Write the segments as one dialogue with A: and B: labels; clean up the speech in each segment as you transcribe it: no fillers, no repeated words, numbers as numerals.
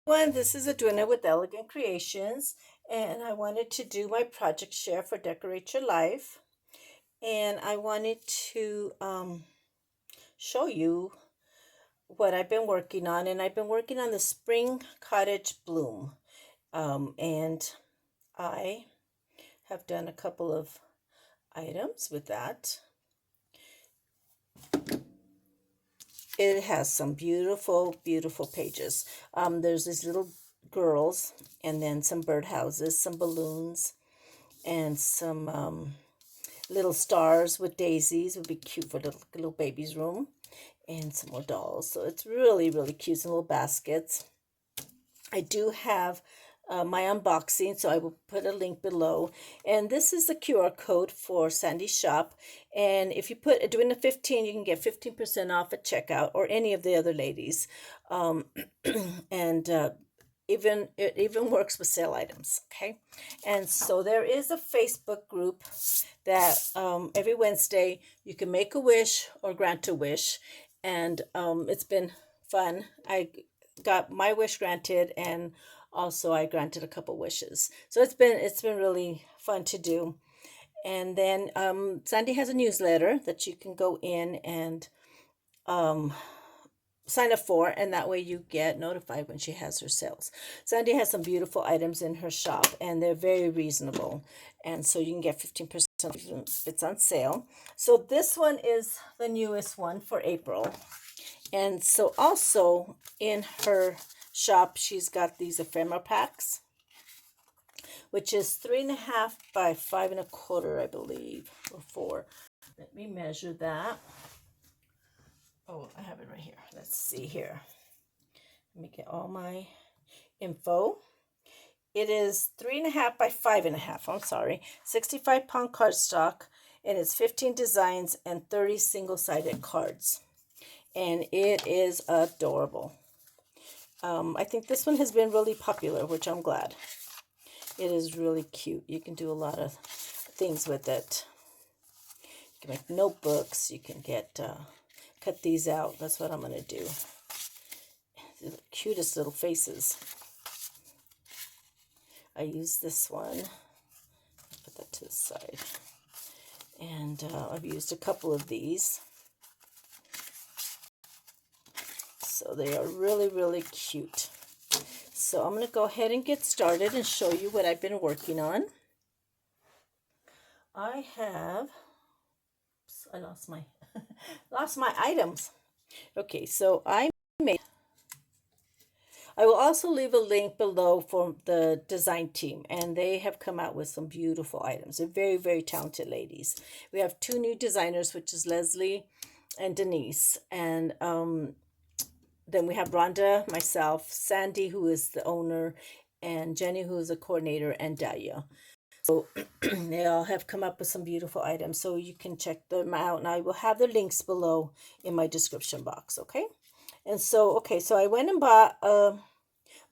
A: This is Edwina with Elegant Creations, and I wanted to do my project share for Decorate Your Life. And I wanted to show you what I've been working on. And I've been working on the Spring Cottage Bloom. And I have done a couple of items with that. It has some beautiful, beautiful pages. There's these little girls, and then some birdhouses, some balloons, and some little stars with daisies. Would be cute for little baby's room, and some more dolls. So it's really, really cute. Some little baskets. I do have my unboxing, so I will put a link below. And this is the QR code for Sandy's shop. And if you put Edwina 15, you can get 15% off at checkout, or any of the other ladies. And it even works with sale items. Okay, and so there is a Facebook group that every Wednesday you can make a wish or grant a wish, and it's been fun. I got my wish granted, and also I granted a couple wishes, so it's been really fun to do. And then Sandy has a newsletter that you can go in and um, sign up for, and that way you get notified when she has her sales. Sandy has some beautiful items in her shop, and they're very reasonable, and so you can get 15% if it's on sale. So this one is the newest one for April. And so also in her shop, she's got these ephemera packs, which is 3.5 by 5.25, I believe, or 4. Let me measure that. Oh, I have it right here. Let's see here. Let me get all my info. It is 3.5 by 5.5. I'm sorry. 65-pound cardstock, and it's 15 designs and 30 single-sided cards. And it is adorable. I think this one has been really popular, which I'm glad. It is really cute. You can do a lot of things with it. You can make notebooks. You can cut these out. That's what I'm going to do. The cutest little faces. I use this one. Put that to the side. And I've used a couple of these. So they are really, really cute. So I'm going to go ahead and get started and show you what I've been working on. I have, oops, I lost my lost my items. Okay, so I will also leave a link below for the design team, and they have come out with some beautiful items. They're very, very talented ladies. We have 2 new designers, which is Leslie and Denise, and then we have Rhonda, myself, Sandy, who is the owner, and Jenny, who is a coordinator, and Dahlia. So they all have come up with some beautiful items, so you can check them out, and I will have the links below in my description box, okay? And so, okay, so I went and bought a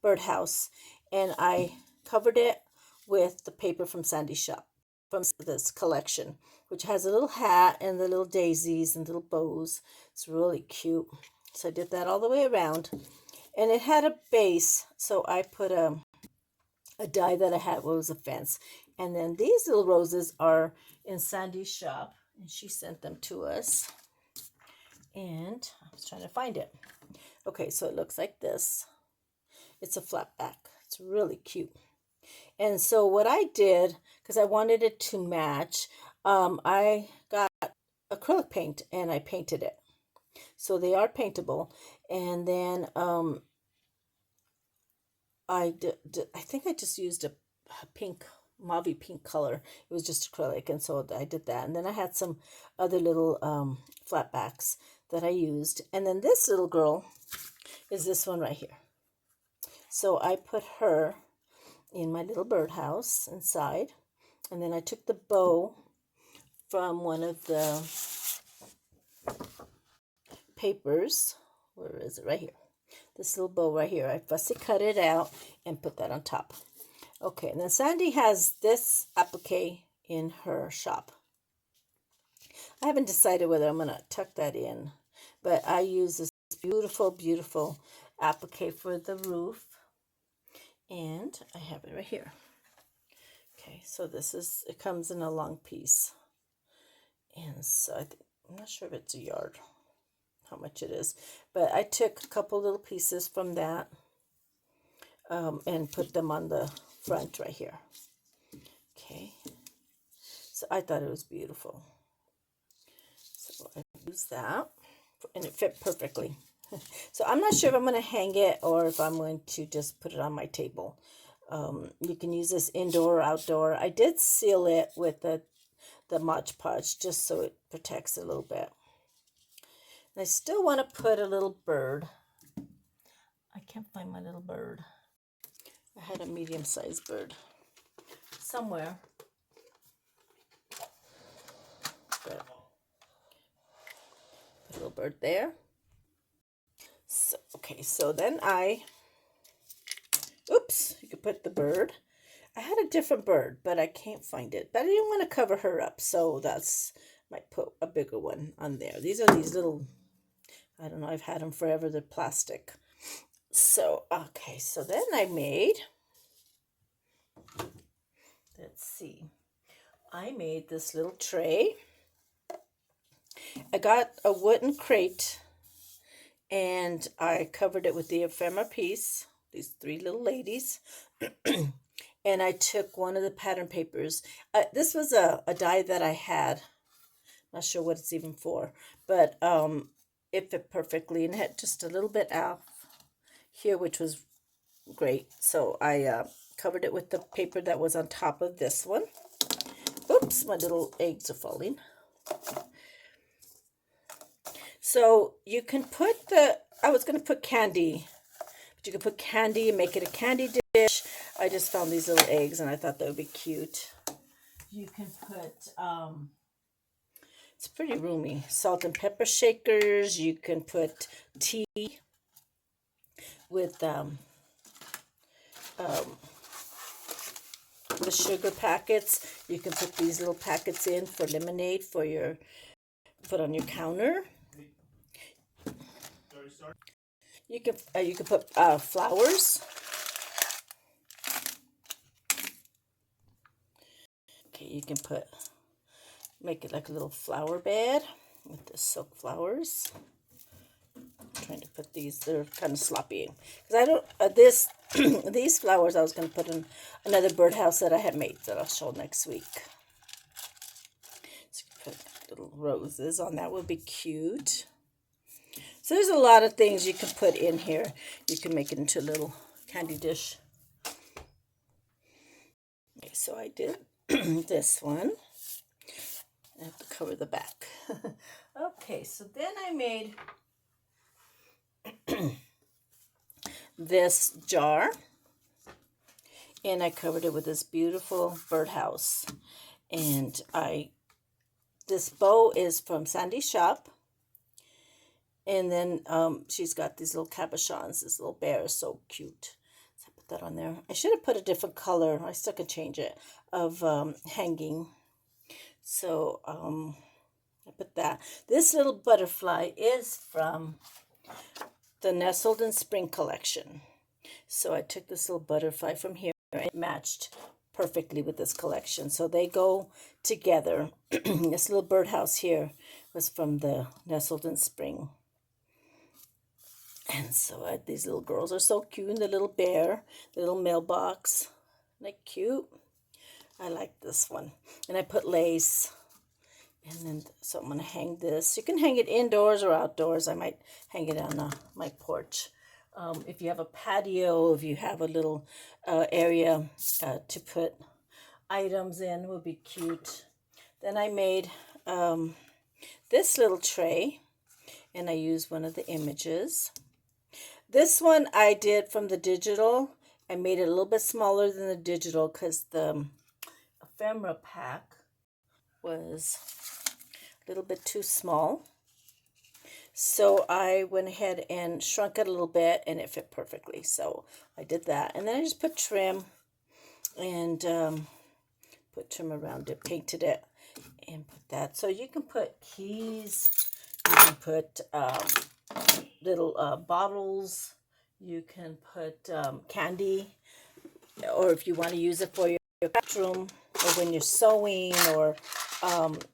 A: birdhouse, and I covered it with the paper from Sandy's shop, from this collection, which has a little hat and the little daisies and little bows. It's really cute. So I did that all the way around, and it had a base, so I put a die that I had was a fence. And then these little roses are in Sandy's shop, and she sent them to us, and I was trying to find it. Okay, so it looks like this. It's a flat back. It's really cute. And so what I did, because I wanted it to match, I got acrylic paint and I painted it. So they are paintable. And then I think I just used a pink, mauve pink color. It was just acrylic, and so I did that. And then I had some other little flat backs that I used. And then this little girl is this one right here. So I put her in my little birdhouse inside. And then I took the bow from one of the papers. Where is it? Right here. This little bow right here. I fussy cut it out and put that on top. Okay, and then Sandy has this applique in her shop. I haven't decided whether I'm going to tuck that in, but I use this beautiful, beautiful applique for the roof. And I have it right here. Okay, so it comes in a long piece. And so I'm not sure if it's a yard, how much it is. But I took a couple little pieces from that and put them on the front right here. Okay, so I thought it was beautiful. So I used that, and it fit perfectly. So I'm not sure if I'm going to hang it or if I'm going to just put it on my table. You can use this indoor or outdoor. I did seal it with the Mod Podge just so it protects it a little bit. And I still want to put a little bird. I can't find my little bird. I had a medium-sized bird somewhere. But put a little bird there. So, okay, so then oops, you could put the bird. I had a different bird, but I can't find it. But I didn't want to cover her up, so might put a bigger one on there. These are these little, I don't know, I've had them forever. They're plastic. So, okay, so then I made, let's see, I made this little tray. I got a wooden crate, and I covered it with the ephemera piece, these three little ladies. And I took one of the pattern papers. This was a die that I had. Not sure what it's even for, but it fit perfectly, and it had just a little bit off here, which was great. So I covered it with the paper that was on top of this one. Oops, my little eggs are falling. So you can put I was going to put candy, but you can put candy and make it a candy dish. I just found these little eggs and I thought that would be cute. You can put, it's pretty roomy, salt and pepper shakers. You can put tea with the sugar packets. You can put these little packets in for lemonade for put on your counter. You can put flowers. Okay, you can make it like a little flower bed with the silk flowers. I'm trying to put these, they're kind of sloppy. Because I don't, these flowers I was going to put in another birdhouse that I had made that I'll show next week. So you can put little roses on that, would be cute. So there's a lot of things you can put in here. You can make it into a little candy dish. Okay, so I did this one. I have to cover the back. Okay, so then I made this jar, and I covered it with this beautiful birdhouse. And this bow is from Sandy's shop. And then she's got these little cabochons. This little bear is so cute. So I put that on there. I should have put a different color. I still could change it, of hanging. So I put that. This little butterfly is from the Nestled in Spring collection. So I took this little butterfly from here, and it matched perfectly with this collection. So they go together. This little birdhouse here was from the Nestled in Spring. And so these little girls are so cute. The little bear, the little mailbox. Isn't that cute? I like this one. And I put lace. And then, so I'm going to hang this. You can hang it indoors or outdoors. I might hang it on my porch. If you have a patio, if you have a little area to put items in, would be cute. Then I made this little tray, and I used one of the images. This one I did from the digital. I made it a little bit smaller than the digital because the ephemera pack was a little bit too small. So I went ahead and shrunk it a little bit, and it fit perfectly. So I did that. And then I just put trim and put trim around it, painted it, and put that. So you can put keys, you can put little bottles, you can put candy. or if you want to use it for your bathroom, or when you're sewing, or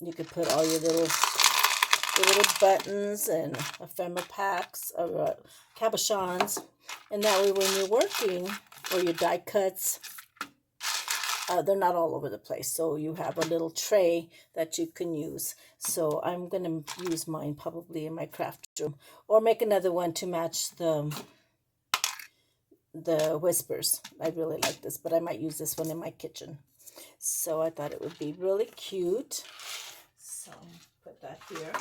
A: you could put all your little buttons and ephemera packs or cabochons, and that way when you're working, or your die cuts, they're not all over the place. So you have a little tray that you can use. So I'm going to use mine probably in my craft room, or make another one to match the whispers. I really like this, but I might use this one in my kitchen. So I thought it would be really cute. So put that here.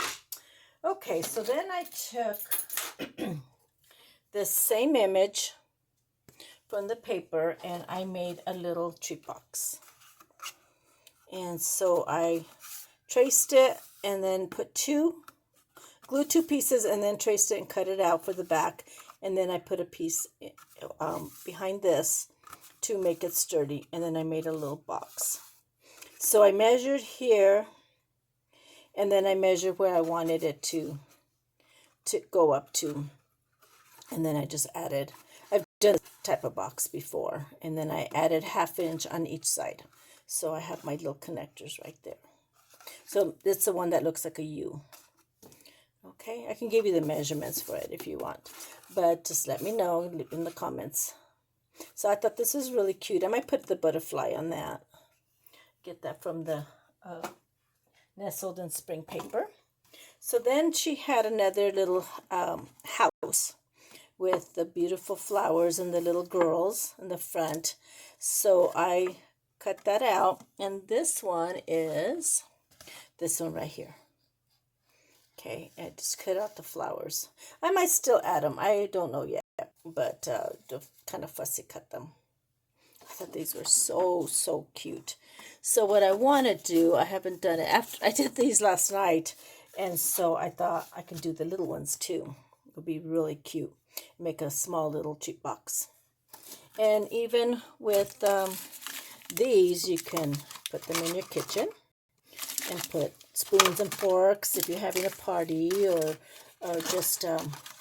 A: Okay, so then I took this same image from the paper and I made a little tree box. And so I traced it and then glued two pieces and then traced it and cut it out for the back. And then I put a piece behind this to make it sturdy. And then I made a little box. So I measured here, and then I measured where I wanted it to go up to. And then I just added, I've done this type of box before. And then I added 1/2 inch on each side. So I have my little connectors right there. So it's the one that looks like a U. Okay, I can give you the measurements for it if you want, but just let me know in the comments. So I thought this is really cute. I might put the butterfly on that. Get that from the Nestled in Spring paper. So then she had another little house with the beautiful flowers and the little girls in the front. So I cut that out, and this one is this one right here. Okay, I just cut out the flowers. I might still add them. I don't know yet, but kind of fussy cut them. I thought these were so cute. So what I want to do, I haven't done it after I did these last night, and so I thought I can do the little ones too. It would be really cute. Make a small little cheap box. And even with these, you can put them in your kitchen and put spoons and forks if you're having a party, or just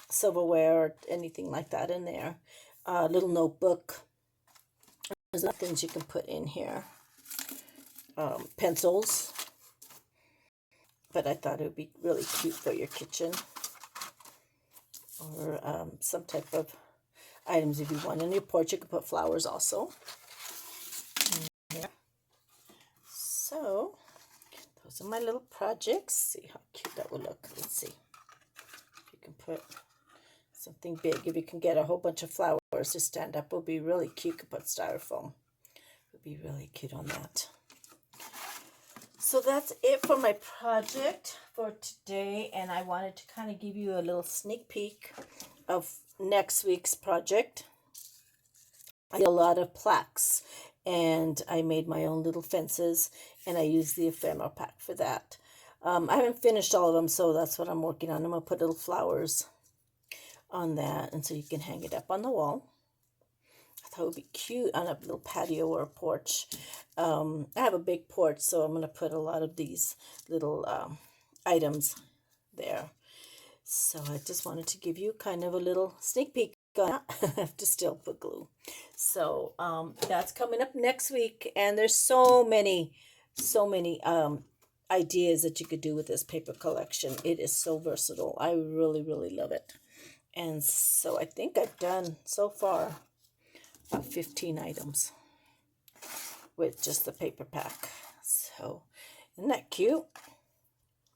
A: silverware or anything like that in there. A little notebook. There's other things you can put in here. Pencils. But I thought it would be really cute for your kitchen. Or some type of items if you want. On your porch, you can put flowers also. So those are my little projects. See how cute that will look. Let's see. You can put something big. If you can get a whole bunch of flowers to stand up, it will be really cute. You can put styrofoam. It would be really cute on that. So that's it for my project for today. And I wanted to kind of give you a little sneak peek of next week's project. I did a lot of plaques, and I made my own little fences, and I used the ephemera pack for that. I haven't finished all of them, so that's what I'm working on. I'm going to put little flowers on that, and so you can hang it up on the wall. I thought it would be cute on a little patio or a porch. I have a big porch, so I'm going to put a lot of these little items there. So I just wanted to give you kind of a little sneak peek. I have to still put glue. So that's coming up next week, and there's so many ideas that you could do with this paper collection. It is so versatile. I really love it. And so I think I've done so far about 15 items with just the paper pack. So isn't that cute?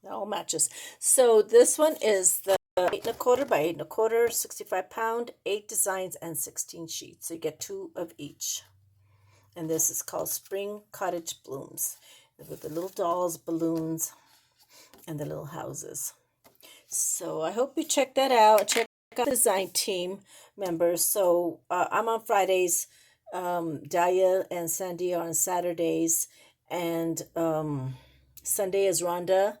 A: That all matches. So this one is the 8 1/4 by 8 1/4, 65 pound, 8 designs and 16 sheets. So you get 2 of each. And this is called Spring Cottage Blooms, with the little dolls, balloons, and the little houses. So I hope you check that out. Check out the design team members. So I'm on Fridays. Dahlia and Sandy are on Saturdays. And Sunday is Rhonda.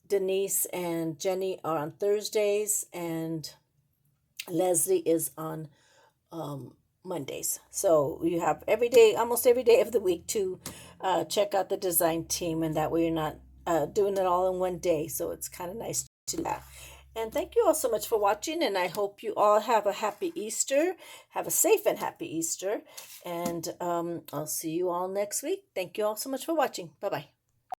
A: Denise and Jenny are on Thursdays, and Leslie is on Mondays. So you have almost every day of the week to check out the design team, and that way you're not doing it all in one day. So it's kind of nice to do that. And thank you all so much for watching, and I hope you all have a happy Easter. Have a safe and happy Easter. And I'll see you all next week. Thank you all so much for watching. Bye-bye.